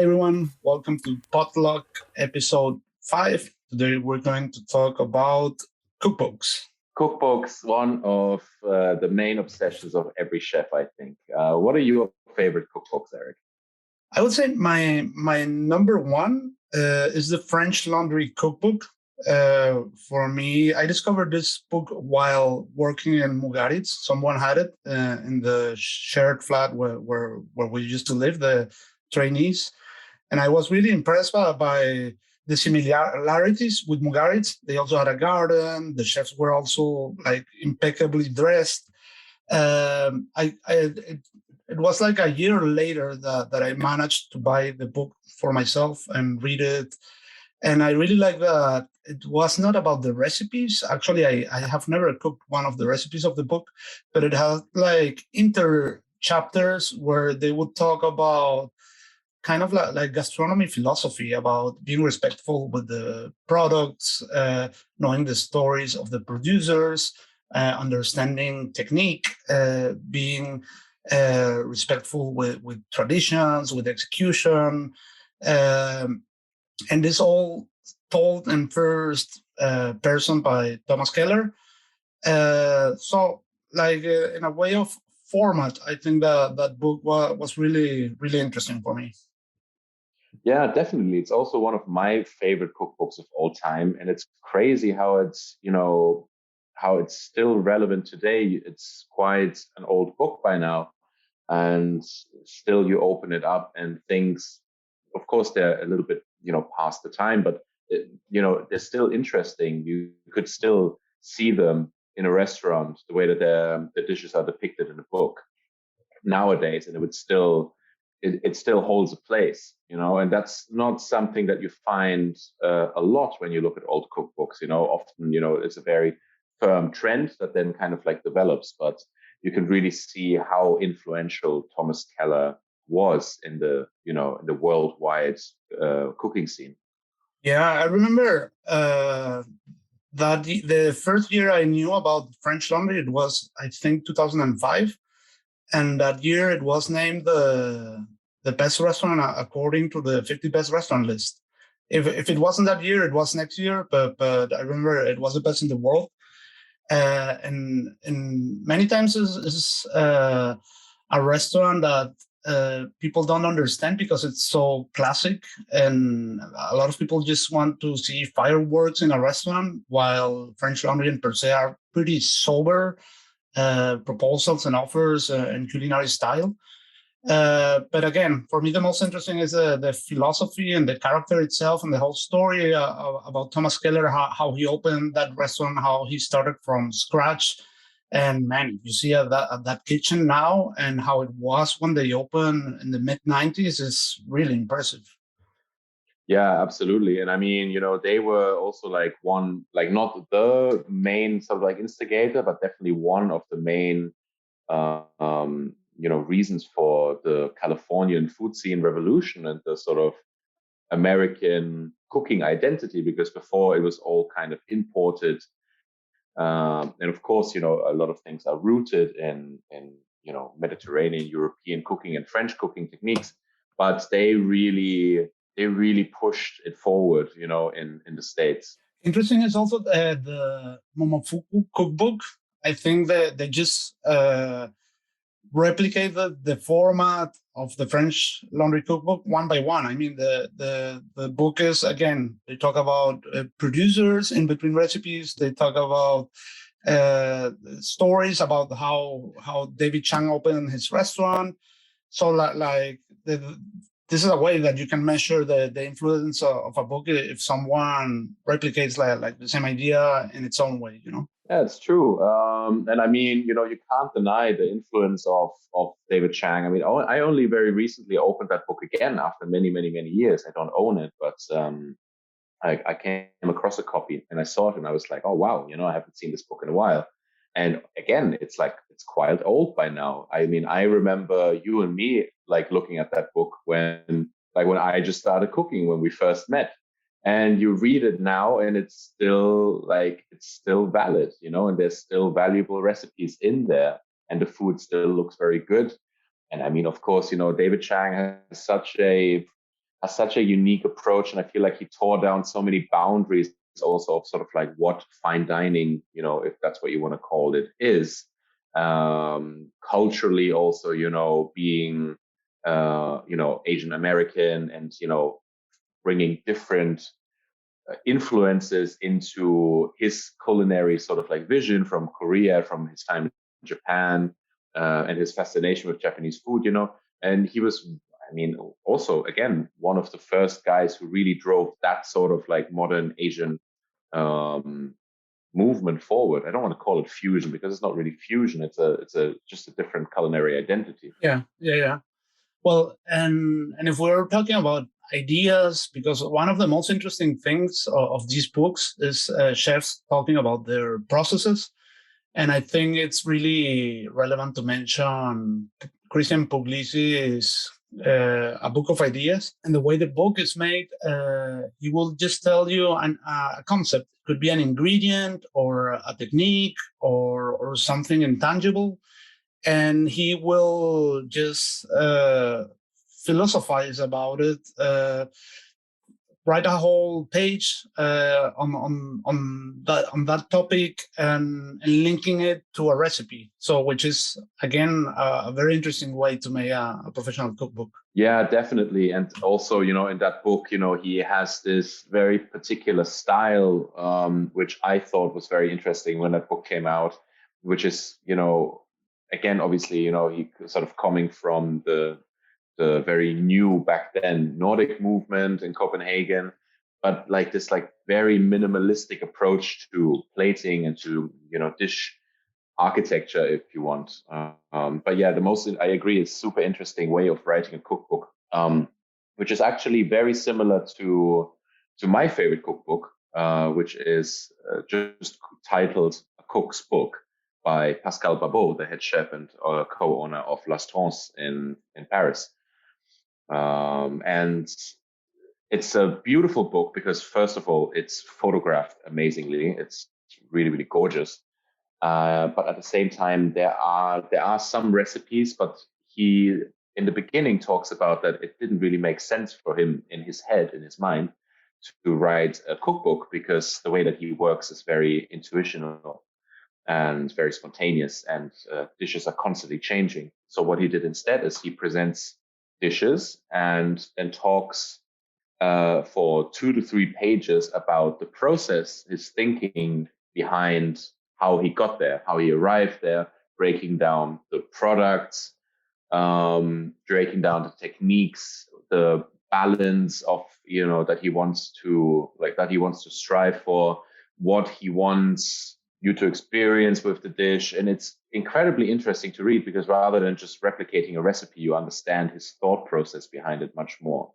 everyone. Welcome to Potluck episode 5. Today we're going to talk about cookbooks. Cookbooks, one of the main obsessions of every chef, I think. What are your favorite cookbooks, Eric? I would say my number one is the French Laundry Cookbook. For me, I discovered this book while working in Mugaritz. Someone had it in the shared flat where we used to live, the trainees. And I was really impressed by the similarities with Mugaritz. They also had a garden. The chefs were also like impeccably dressed. It was like a year later that I managed to buy the book for myself and read it. And I really like that it was not about the recipes. Actually, I have never cooked one of the recipes of the book, but it had like inter chapters where they would talk about kind of like gastronomy philosophy, about being respectful with the products, knowing the stories of the producers, understanding technique, being respectful with traditions, with execution. And this all told in first person by Thomas Keller. In a way of format, I think that book was really, really interesting for me. Yeah, definitely. It's also one of my favorite cookbooks of all time. And it's crazy how how it's still relevant today. It's quite an old book by now. And still you open it up and things, of course, they're a little bit, past the time, but, they're still interesting. You could still see them in a restaurant, the way that the dishes are depicted in a book nowadays, and it still holds a place, and that's not something that you find a lot when you look at old cookbooks. Often, it's a very firm trend that then kind of like develops, but you can really see how influential Thomas Keller was in the worldwide cooking scene. Yeah, I remember that the first year I knew about French Laundry, it was, I think, 2005. And that year it was named the best restaurant according to the 50 best restaurant list. If it wasn't that year, it was next year, but I remember it was the best in the world. And many times is a restaurant that people don't understand because it's so classic, and a lot of people just want to see fireworks in a restaurant, while French Laundry and per se are pretty sober proposals and offers and culinary style. But again, for me, the most interesting is the philosophy and the character itself and the whole story about Thomas Keller, how he opened that restaurant, how he started from scratch. And man, you see that kitchen now and how it was when they opened in the mid-90s is really impressive. Yeah, absolutely. And I mean, they were also like not the main sort of like instigator, but definitely one of the main, reasons for the Californian food scene revolution and the sort of American cooking identity, because before it was all kind of imported. And of course, a lot of things are rooted in Mediterranean, European cooking and French cooking techniques, but they really pushed it forward, in the States. Interesting is also the Momofuku cookbook. I think that they just replicated the format of the French Laundry Cookbook one by one. I mean, the book is, again, they talk about producers in between recipes. They talk about stories about how David Chang opened his restaurant. So this is a way that you can measure the influence of a book if someone replicates like the same idea in its own way, Yeah, it's true. And I mean, you can't deny the influence of David Chang. I mean, I only very recently opened that book again after many, many, many years. I don't own it, but I came across a copy and I saw it and I was like, oh, wow, I haven't seen this book in a while. And again, it's quite old by now. I mean, I remember you and me like looking at that book when I just started cooking, when we first met. And you read it now and it's still valid, and there's still valuable recipes in there and the food still looks very good. And I mean, of course, David Chang has such a has such a unique approach, and I feel like he tore down so many boundaries also of sort of like what fine dining, if that's what you want to call it, is. Culturally also, being Asian American, and bringing different influences into his culinary sort of like vision from Korea, from his time in Japan, and his fascination with Japanese food, and he was, I mean, also again, one of the first guys who really drove that sort of like modern Asian um, movement forward. I don't want to call it fusion, because it's not really fusion. It's just a different culinary identity. Yeah. Well, and if we're talking about ideas, because one of the most interesting things of these books is chefs talking about their processes. And I think it's really relevant to mention Christian Puglisi's A Book of Ideas. And the way the book is made, he will just tell you a concept. It could be an ingredient or a technique or something intangible. And he will just philosophize about it, write a whole page on that topic, and linking it to a recipe. So, which is again a very interesting way to make a professional cookbook. Yeah, definitely. And also, in that book, he has this very particular style, which I thought was very interesting when that book came out, which is, again, obviously, he sort of coming from the very new back then Nordic movement in Copenhagen, but like this like very minimalistic approach to plating and to, dish architecture, if you want. But yeah, I agree, it's super interesting way of writing a cookbook, which is actually very similar to my favorite cookbook, which is just titled A Cook's Book by Pascal Babot, the head chef and co-owner of L'Astrance in Paris. And it's a beautiful book because, first of all, it's photographed amazingly. It's really, really gorgeous. But at the same time, there are some recipes, but he in the beginning talks about that it didn't really make sense for him in his head, in his mind, to write a cookbook, because the way that he works is very intuitional and very spontaneous, and dishes are constantly changing. So what he did instead is he presents dishes and then talks for 2 to 3 pages about the process, his thinking behind how he got there, how he arrived there, breaking down the products, breaking down the techniques, the balance of, that he wants to strive for, what he wants you to experience with the dish. And it's incredibly interesting to read, because rather than just replicating a recipe, you understand his thought process behind it much more.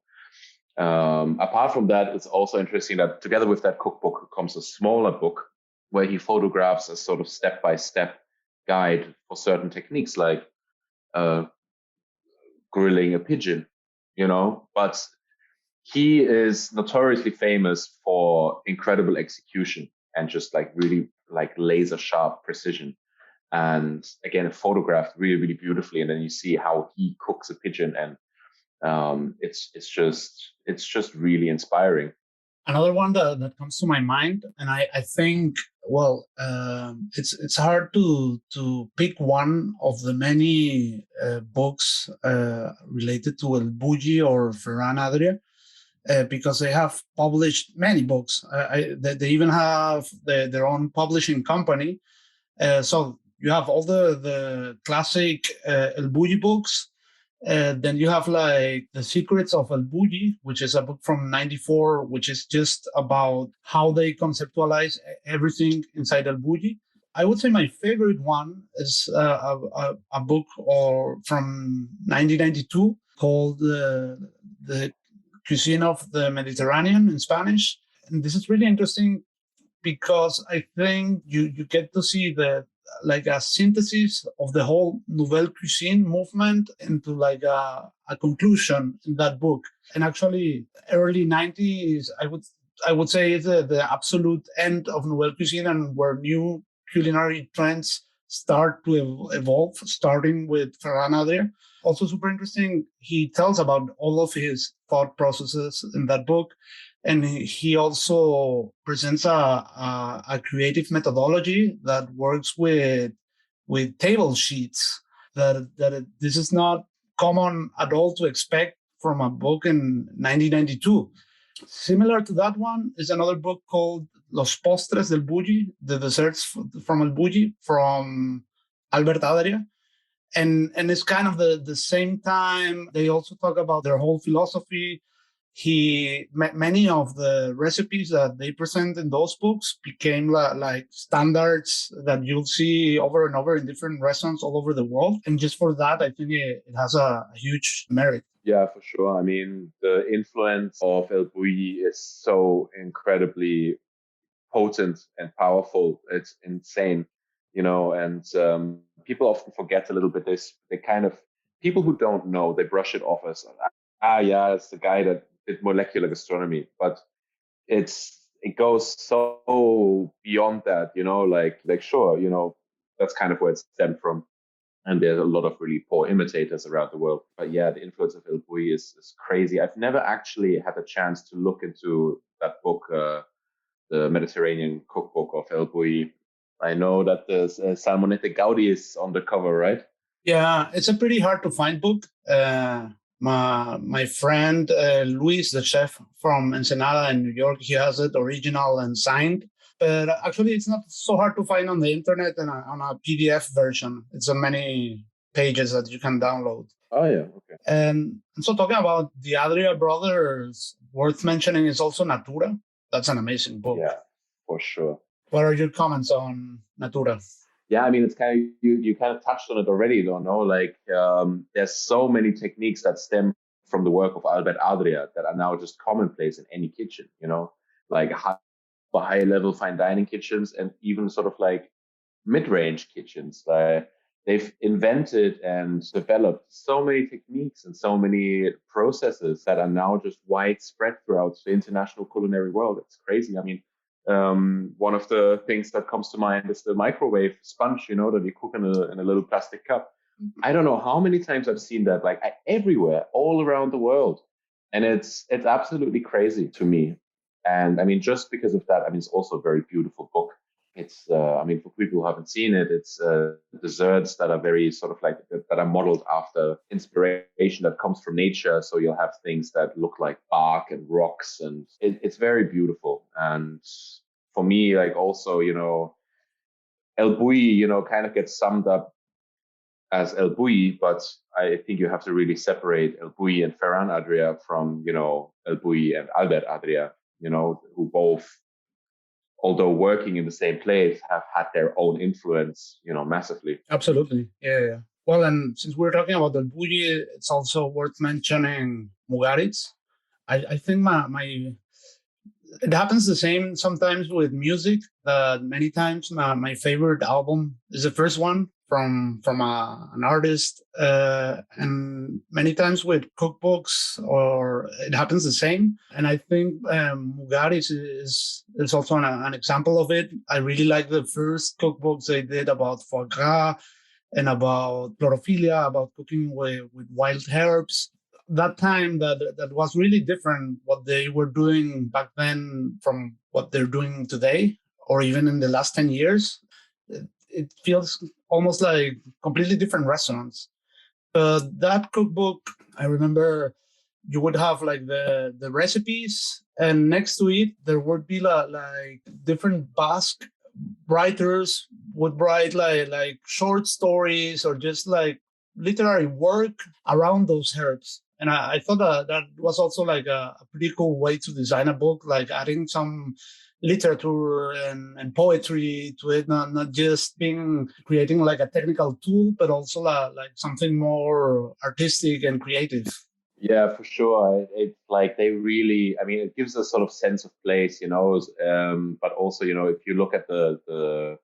Apart from that, it's also interesting that together with that cookbook comes a smaller book where he photographs a sort of step-by-step guide for certain techniques, like grilling a pigeon, but he is notoriously famous for incredible execution and just like really like laser sharp precision. And again, it photographed really, really beautifully. And then you see how he cooks a pigeon, and it's just really inspiring. Another one that comes to my mind, and I think, well, it's hard to pick one of the many books related to El Bulli or Ferran Adria, because they have published many books. They even have their own publishing company. So you have all the classic El Bulli books. Then you have like The Secrets of El Bulli, which is a book from '94, which is just about how they conceptualize everything inside El Bulli. I would say my favorite one is a book from 1992 called The Cuisine of the Mediterranean in Spanish. And this is really interesting because I think you get to see like a synthesis of the whole nouvelle cuisine movement into like a conclusion in that book. And actually, early '90s, I would say is the absolute end of nouvelle cuisine, and where new culinary trends start to evolve, starting with Ferran Adria. Also super interesting, he tells about all of his thought processes in that book. And he also presents a creative methodology that works with table sheets. This is not common at all to expect from a book in 1992. Similar to that one is another book called Los Postres del Bulli, The Desserts from El Bulli, from Albert Adria. And it's kind of the same time. They also talk about their whole philosophy. Many of the recipes that they present in those books became like standards that you'll see over and over in different restaurants all over the world. And just for that, I think it has a huge merit. Yeah, for sure. I mean, the influence of El Bulli is so incredibly potent and powerful. It's insane, and people often forget a little bit this. They kind of, people who don't know, they brush it off as, yeah, it's the guy that did molecular gastronomy. But it goes so beyond that, like sure, that's kind of where it stemmed from. And there's a lot of really poor imitators around the world. But yeah, the influence of El Bulli is crazy. I've never actually had a chance to look into that book, the Mediterranean cookbook of El Bulli. I know that there's Salmonete Gaudi is on the cover, right? Yeah, it's a pretty hard to find book. My friend Luis, the chef from Ensenada in New York, he has it original and signed. But actually, it's not so hard to find on the internet and on a PDF version. It's on many pages that you can download. Oh, yeah. Okay. And so talking about the Adria brothers, worth mentioning is also Natura. That's an amazing book. Yeah, for sure. What are your comments on Natura? Yeah, I mean, it's kind of, you kind of touched on it already, don't know? Like, there's so many techniques that stem from the work of Albert Adria that are now just commonplace in any kitchen, like high level fine dining kitchens and even sort of like mid-range kitchens. They've invented and developed so many techniques and so many processes that are now just widespread throughout the international culinary world. It's crazy. I mean, one of the things that comes to mind is the microwave sponge, that you cook in a little plastic cup. I don't know how many times I've seen that, like everywhere, all around the world. And it's absolutely crazy to me. And I mean, just because of that, I mean, it's also a very beautiful book. It's, I mean, for people who haven't seen it, it's desserts that are very sort of like, that are modeled after inspiration that comes from nature. So you'll have things that look like bark and rocks, and it's very beautiful. And for me, like also, El Bulli, kind of gets summed up as El Bulli, but I think you have to really separate El Bulli and Ferran Adria from, El Bulli and Albert Adria, who both, although working in the same place, have had their own influence, massively. Absolutely. Yeah. Well, and since we're talking about El Bulli, it's also worth mentioning Mugaritz. I think it happens the same sometimes with music. Many times my favorite album is the first one from an artist, and many times with cookbooks, or it happens the same. And I think Mugaritz is also an example of it. I really like the first cookbooks they did about foie gras and about chlorophylla, about cooking with wild herbs. That time that was really different what they were doing back then from what they're doing today, or even in the last 10 years. It feels almost like completely different restaurants. That cookbook, I remember you would have like the recipes, and next to it there would be like different Basque writers would write like short stories or just like literary work around those herbs. And I thought that was also like a pretty cool way to design a book, like adding some literature and poetry to it, not just creating like a technical tool, but also like something more artistic and creative. Yeah, for sure. It's like they really, I mean, it gives a sort of sense of place, but also, if you look at the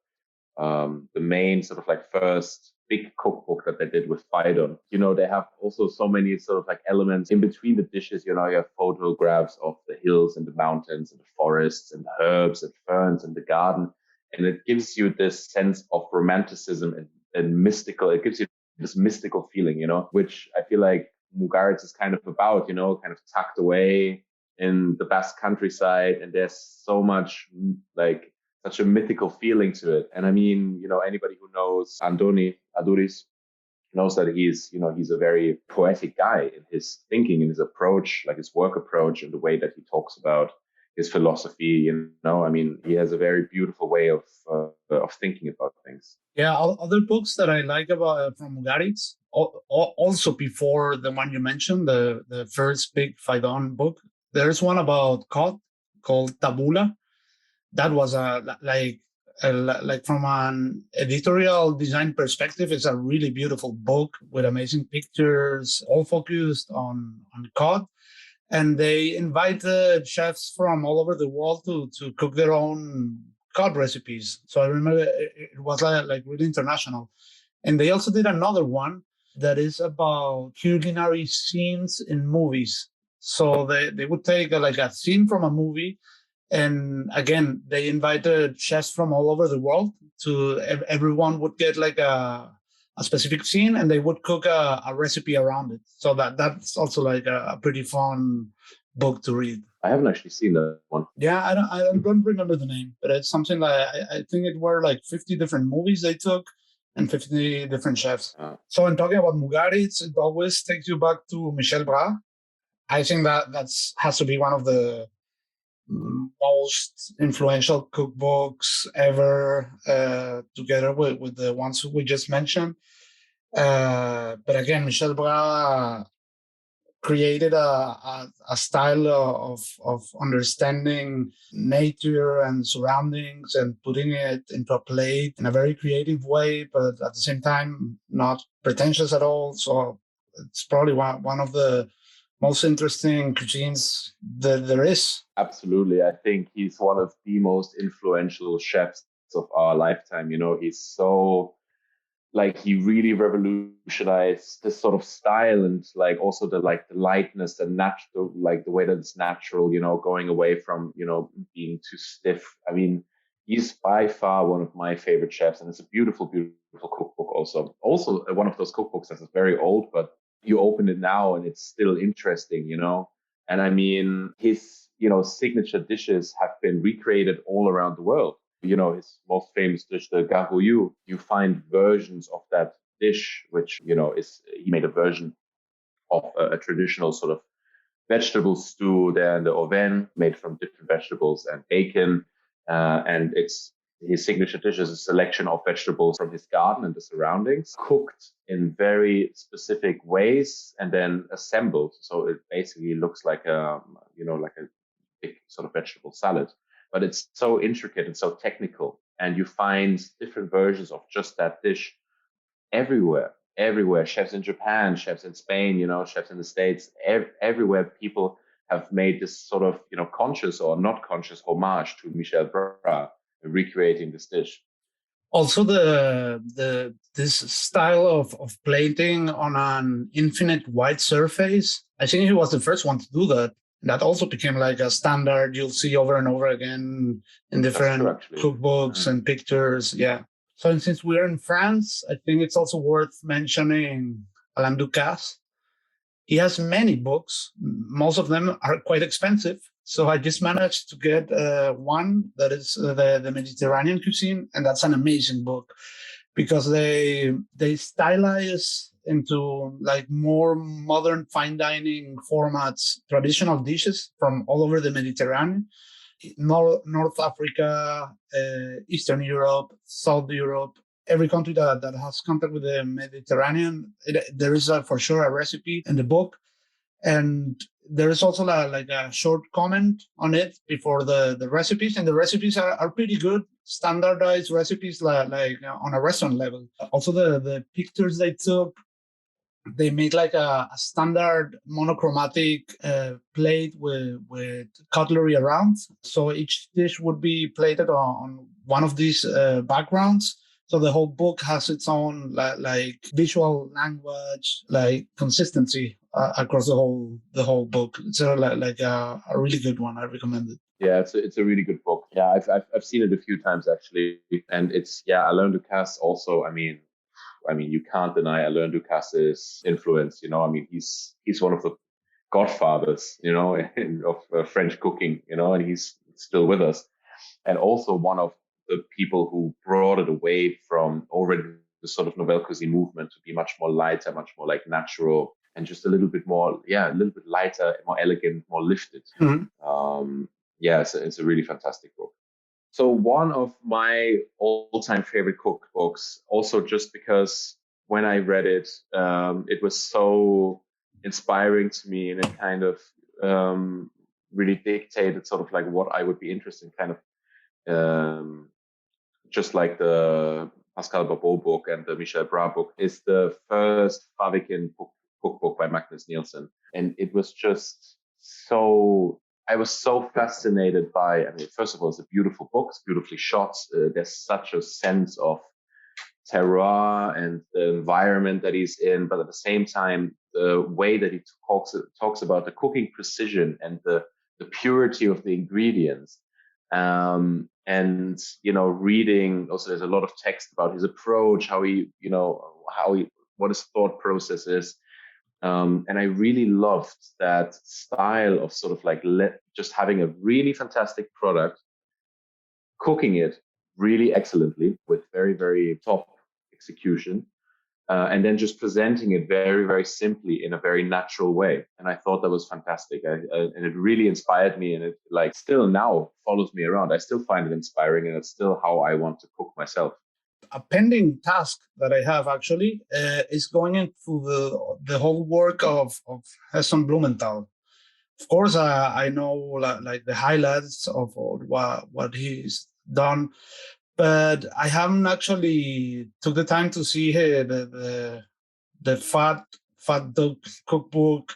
main sort of like first big cookbook that they did with Phaidon, they have also so many sort of like elements in between the dishes. You have photographs of the hills and the mountains and the forests and the herbs and ferns and the garden. And it gives you this sense of romanticism and mystical. It gives you this mystical feeling, which I feel like Mugaritz is kind of about, kind of tucked away in the Basque countryside. And there's so much like such a mythical feeling to it. And I mean, anybody who knows Andoni Aduriz knows that he's a very poetic guy in his thinking, in his approach, like his work approach, and the way that he talks about his philosophy. I mean, he has a very beautiful way of thinking about things. Yeah, other books that I like about from Mugaritz, also before the one you mentioned, the first big Faidon book, there's one about cod called Tabula. That was like from an editorial design perspective, it's a really beautiful book with amazing pictures, all focused on cod. And they invited chefs from all over the world to cook their own cod recipes. So I remember it was like really international. And they also did another one that is about culinary scenes in movies. So they would take a scene from a movie, and again, they invited chefs from all over the world to everyone would get like a specific scene, and they would cook a recipe around it. So that's also like a pretty fun book to read. I haven't actually seen that one. Yeah, I don't remember the name, but it's something like I think it were like 50 different movies they took and 50 different chefs. So in talking about Mugaritz, it always takes you back to Michel Bras. I think that's has to be one of the most influential cookbooks ever, together with the ones we just mentioned. But again, Michel Bras created a style of understanding nature and surroundings and putting it into a plate in a very creative way, but at the same time, not pretentious at all. So it's probably one of the most interesting cuisines that there is. Absolutely. I think he's one of the most influential chefs of our lifetime. He's so, like, he really revolutionized this sort of style, and like also the lightness, the natural, like the way that it's natural, going away from, being too stiff. I mean, he's by far one of my favorite chefs, and it's a beautiful, beautiful cookbook also. Also one of those cookbooks that is very old, but you open it now and it's still interesting, And I mean, his, signature dishes have been recreated all around the world. His most famous dish, the gargouilloux, you find versions of that dish, which, he made a version of a traditional sort of vegetable stew there in the oven, made from different vegetables and bacon. And his signature dish is a selection of vegetables from his garden and the surroundings, cooked in very specific ways and then assembled. So it basically looks like a big sort of vegetable salad, but it's so intricate and so technical. And you find different versions of just that dish everywhere. Chefs in Japan, chefs in Spain, chefs in the States, everywhere people have made this sort of, conscious or not conscious homage to Michel Bras, recreating this dish. Also, this style of plating on an infinite white surface, I think he was the first one to do that. That also became like a standard you'll see over and over again in different cookbooks and pictures. Yeah. So since we're in France, I think it's also worth mentioning Alain Ducasse. He has many books. Most of them are quite expensive. So I just managed to get one that is the Mediterranean cuisine, and that's an amazing book because they stylize into like more modern fine dining formats, traditional dishes from all over the Mediterranean, North Africa, Eastern Europe, South Europe, every country that has contact with the Mediterranean. There is for sure a recipe in the book. And there is also like a short comment on it before the recipes, and the recipes are pretty good, standardized recipes like on a restaurant level. Also, the pictures they took, they made like a standard monochromatic plate with cutlery around. So each dish would be plated on one of these backgrounds. So the whole book has its own like visual language, like consistency across the whole book. It's a really good one. I recommend it. Yeah, it's a really good book. Yeah, I've seen it a few times actually, and it's yeah, Alain Ducasse also. I mean, you can't deny Alain Ducasse's influence. I mean, he's one of the godfathers, of French cooking. And he's still with us, and also one of the people who brought it away from already the sort of nouvelle cuisine movement to be much more lighter, much more like natural, and just a little bit more, yeah, a little bit lighter, more elegant, more lifted. Mhm. Yeah, it's a really fantastic book. So one of my all-time favorite cookbooks, also just because when I read it, it was so inspiring to me, and it kind of really dictated sort of like what I would be interested in, kind of just like the Pascal Babot book and the Michel Bras book, is the first Faviken cookbook by Magnus Nielsen. And it was just so, I was so fascinated by, first of all, it's a beautiful book, it's beautifully shot. There's such a sense of terroir and the environment that he's in, but at the same time, the way that he talks about the cooking precision and the purity of the ingredients. And reading also, there's a lot of text about his approach, what his thought process is. And I really loved that style of sort of like just having a really fantastic product, cooking it really excellently with very, very top execution, and then just presenting it very, very simply in a very natural way. And I thought that was fantastic. And it really inspired me, and it like still now follows me around. I still find it inspiring, and it's still how I want to cook myself. A pending task that I have actually is going into the whole work of Heston Blumenthal. Of course, I know like the highlights of what he's done, but I haven't actually took the time to see the Fat Dog cookbook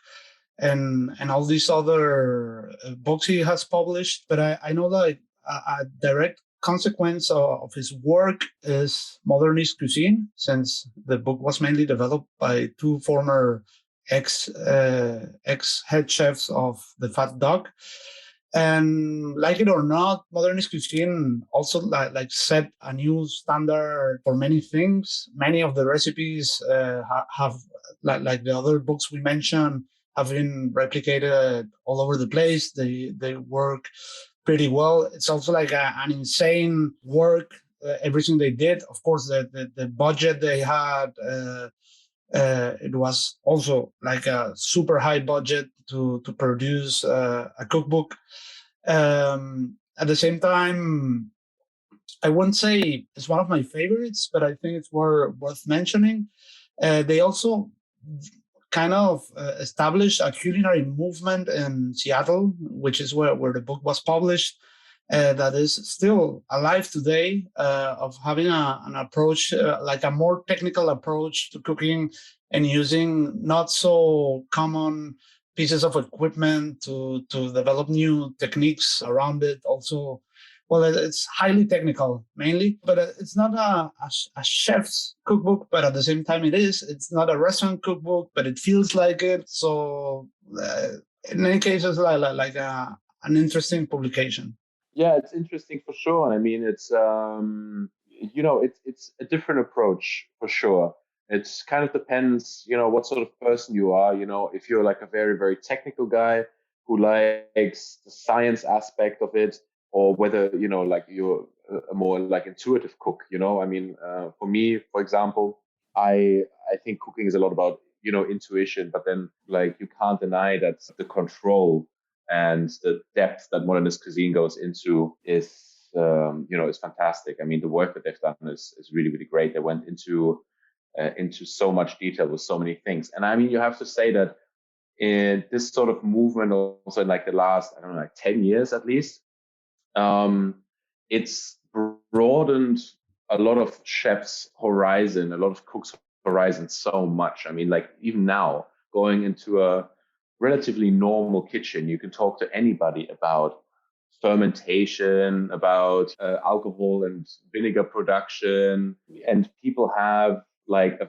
and all these other books he has published. But I know that a direct consequence of his work is modernist cuisine, since the book was mainly developed by two former ex head chefs of the Fat Dog. And like it or not, modernist cuisine also like set a new standard for many things. Many of the recipes have like the other books we mentioned have been replicated all over the place. They work pretty well. It's also like an insane work. Everything they did, of course, the budget they had. It was also like a super high budget to produce a cookbook. At the same time, I wouldn't say it's one of my favorites, but I think it's worth mentioning. They also kind of established a culinary movement in Seattle, which is where the book was published, that is still alive today, of having an approach, like a more technical approach to cooking, and using not so common pieces of equipment to develop new techniques around it. Also, well, it's highly technical mainly, but it's not a chef's cookbook, but at the same time it is. It's not a restaurant cookbook, but it feels like it. So in many cases, like an interesting publication. Yeah, it's interesting for sure. And I mean, it's a different approach for sure. It's kind of depends, what sort of person you are. If you're like a very, very technical guy who likes the science aspect of it, or whether, like you're a more like intuitive cook, I mean, for me, for example, I think cooking is a lot about, intuition, but then like you can't deny that the control and the depth that modernist cuisine goes into is fantastic. I mean, the work that they've done is really, really great. They went into so much detail with so many things. And I mean, you have to say that in this sort of movement, also in like the last, I don't know, like 10 years at least, it's broadened a lot of chefs' horizon, a lot of cooks' horizon so much. I mean, like even now, going into a relatively normal kitchen, you can talk to anybody about fermentation, about alcohol and vinegar production, and people have like a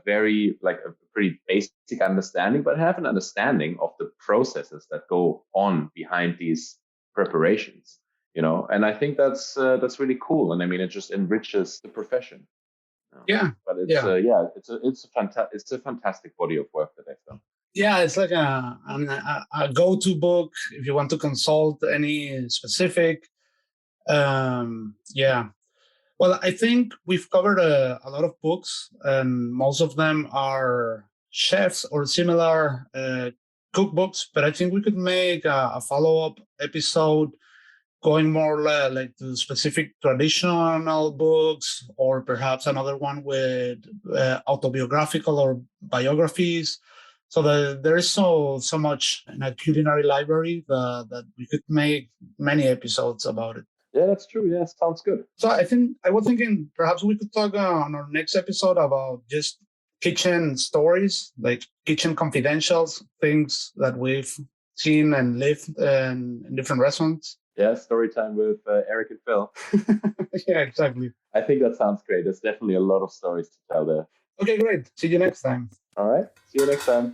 pretty basic understanding, but have an understanding of the processes that go on behind these preparations. And I think that's really cool. And I mean, it just enriches the profession. Yeah. But Yeah. it's a fantastic body of work that they've done. Yeah, it's like a go-to book if you want to consult any specific. Yeah. Well, I think we've covered a lot of books, and most of them are chefs or similar cookbooks. But I think we could make a follow-up episode going more like to specific traditional books, or perhaps another one with autobiographical or biographies. So there is so much in a culinary library that we could make many episodes about it. Yeah, that's true. Yeah, sounds good. So I was thinking perhaps we could talk on our next episode about just kitchen stories, like kitchen confidentials, things that we've seen and lived in different restaurants. Yeah, story time with Eric and Phil. Yeah, exactly. I think that sounds great. There's definitely a lot of stories to tell there. Okay, great. See you next time. All right. See you next time.